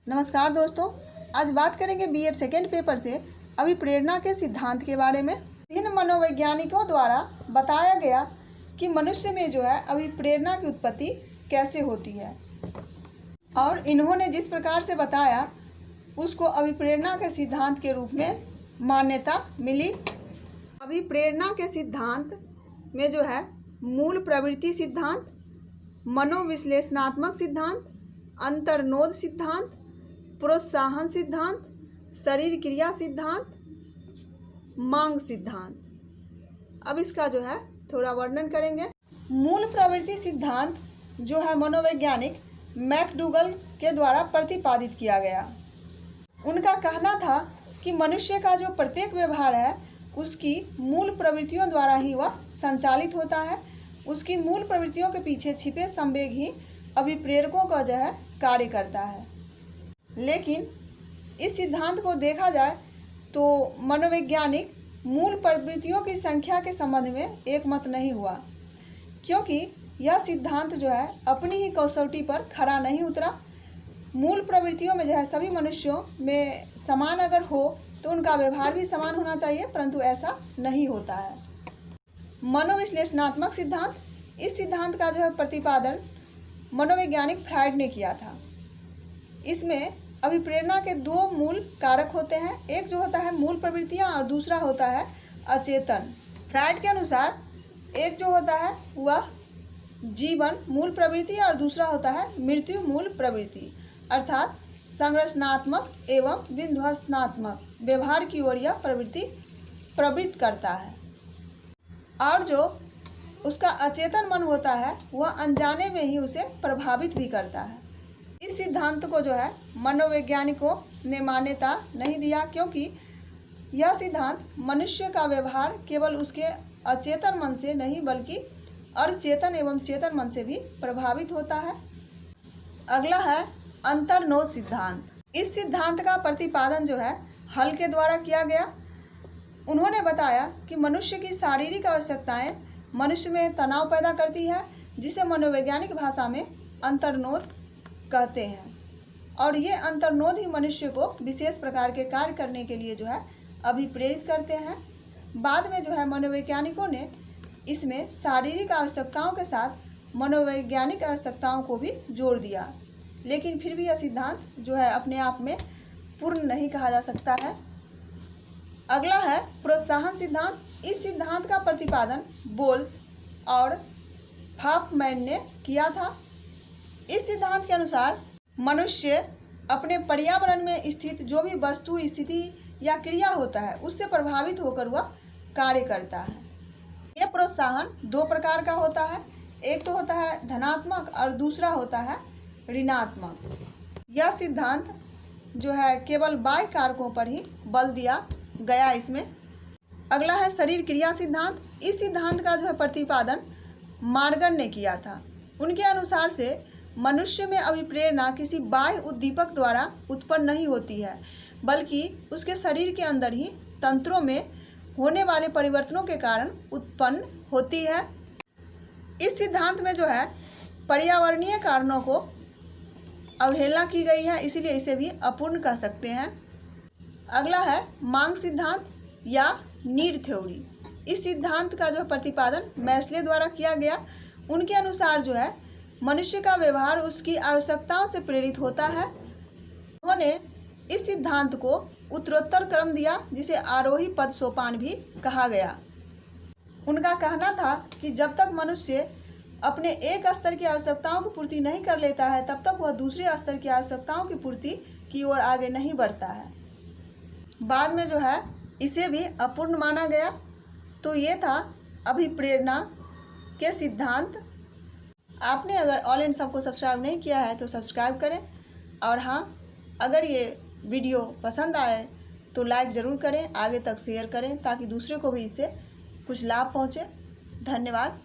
नमस्कार दोस्तों, आज बात करेंगे बीएड सेकेंड पेपर से अभिप्रेरणा के सिद्धांत के बारे में। विभिन्न मनोवैज्ञानिकों द्वारा बताया गया कि मनुष्य में जो है अभिप्रेरणा की उत्पत्ति कैसे होती है और इन्होंने जिस प्रकार से बताया उसको अभिप्रेरणा के सिद्धांत के रूप में मान्यता मिली। अभिप्रेरणा के सिद्धांत में जो है मूल प्रवृत्ति सिद्धांत, मनोविश्लेषणात्मक सिद्धांत, अंतर्नोद सिद्धांत, प्रोत्साहन सिद्धांत, शरीर क्रिया सिद्धांत, मांग सिद्धांत। अब इसका जो है थोड़ा वर्णन करेंगे। मूल प्रवृत्ति सिद्धांत जो है मनोवैज्ञानिक मैकडूगल के द्वारा प्रतिपादित किया गया। उनका कहना था कि मनुष्य का जो प्रत्येक व्यवहार है उसकी मूल प्रवृत्तियों द्वारा ही वह संचालित होता है। उसकी मूल प्रवृत्तियों के पीछे छिपे संवेग ही अभिप्रेरकों का जो है कार्य करता है। लेकिन इस सिद्धांत को देखा जाए तो मनोवैज्ञानिक मूल प्रवृत्तियों की संख्या के संबंध में एकमत नहीं हुआ, क्योंकि यह सिद्धांत जो है अपनी ही कसौटी पर खरा नहीं उतरा। मूल प्रवृत्तियों में जो है सभी मनुष्यों में समान अगर हो तो उनका व्यवहार भी समान होना चाहिए, परंतु ऐसा नहीं होता है। मनोविश्लेषणात्मक सिद्धांत, इस सिद्धांत का जो है प्रतिपादन मनोवैज्ञानिक फ्रायड ने किया था। इसमें अभिप्रेरणा के दो मूल कारक होते हैं, एक जो होता है मूल प्रवृत्तियां और दूसरा होता है अचेतन। फ्रायड के अनुसार एक जो होता है वह जीवन मूल प्रवृत्ति और दूसरा होता है मृत्यु मूल प्रवृत्ति, अर्थात संरचनात्मक एवं विध्वंसनात्मक व्यवहार की ओर यह प्रवृत्ति प्रवृत्त करता है। और जो उसका अचेतन मन होता है वह अनजाने में ही उसे प्रभावित भी करता है। इस सिद्धांत को जो है मनोवैज्ञानिकों ने मान्यता नहीं दिया, क्योंकि यह सिद्धांत मनुष्य का व्यवहार केवल उसके अचेतन मन से नहीं बल्कि अचेतन एवं चेतन मन से भी प्रभावित होता है। अगला है अंतर्नोद सिद्धांत। इस सिद्धांत का प्रतिपादन जो है हल के द्वारा किया गया। उन्होंने बताया कि मनुष्य की शारीरिक आवश्यकताएं मनुष्य में तनाव पैदा करती है, जिसे मनोवैज्ञानिक भाषा में अंतर्नोद कहते हैं, और ये अंतर्नोद ही मनुष्य को विशेष प्रकार के कार्य करने के लिए जो है अभिप्रेरित करते हैं। बाद में जो है मनोवैज्ञानिकों ने इसमें शारीरिक आवश्यकताओं के साथ मनोवैज्ञानिक आवश्यकताओं को भी जोड़ दिया, लेकिन फिर भी यह सिद्धांत जो है अपने आप में पूर्ण नहीं कहा जा सकता है। अगला है प्रोत्साहन सिद्धांत। इस सिद्धांत का प्रतिपादन बोल्स और हॉफमैन ने किया था। इस सिद्धांत के अनुसार मनुष्य अपने पर्यावरण में स्थित जो भी वस्तु, स्थिति या क्रिया होता है उससे प्रभावित होकर वह कार्य करता है। यह प्रोत्साहन दो प्रकार का होता है, एक तो होता है धनात्मक और दूसरा होता है ऋणात्मक। यह सिद्धांत जो है केवल बाह्य कारकों पर ही बल दिया गया इसमें। अगला है शरीर क्रिया सिद्धांत। इस सिद्धांत का जो है प्रतिपादन मार्गन ने किया था। उनके अनुसार से मनुष्य में अभिप्रेरणा किसी बाह्य उद्दीपक द्वारा उत्पन्न नहीं होती है, बल्कि उसके शरीर के अंदर ही तंत्रों में होने वाले परिवर्तनों के कारण उत्पन्न होती है। इस सिद्धांत में जो है पर्यावरणीय कारणों को अवहेलना की गई है, इसीलिए इसे भी अपूर्ण कह सकते हैं। अगला है मांग सिद्धांत या नीड थ्योरी। इस सिद्धांत का जो प्रतिपादन मैस्ले द्वारा किया गया। उनके अनुसार जो है मनुष्य का व्यवहार उसकी आवश्यकताओं से प्रेरित होता है। उन्होंने इस सिद्धांत को उत्तरोत्तर क्रम दिया, जिसे आरोही पद सोपान भी कहा गया। उनका कहना था कि जब तक मनुष्य अपने एक स्तर की आवश्यकताओं की पूर्ति नहीं कर लेता है तब तक वह दूसरे स्तर की आवश्यकताओं की पूर्ति की ओर आगे नहीं बढ़ता है। बाद में जो है इसे भी अपूर्ण माना गया। तो ये था अभिप्रेरणा के सिद्धांत। आपने अगर ऑल इन सबको सब्सक्राइब नहीं किया है तो सब्सक्राइब करें, और हाँ, अगर ये वीडियो पसंद आए तो लाइक ज़रूर करें, आगे तक शेयर करें ताकि दूसरे को भी इससे कुछ लाभ पहुँचे। धन्यवाद।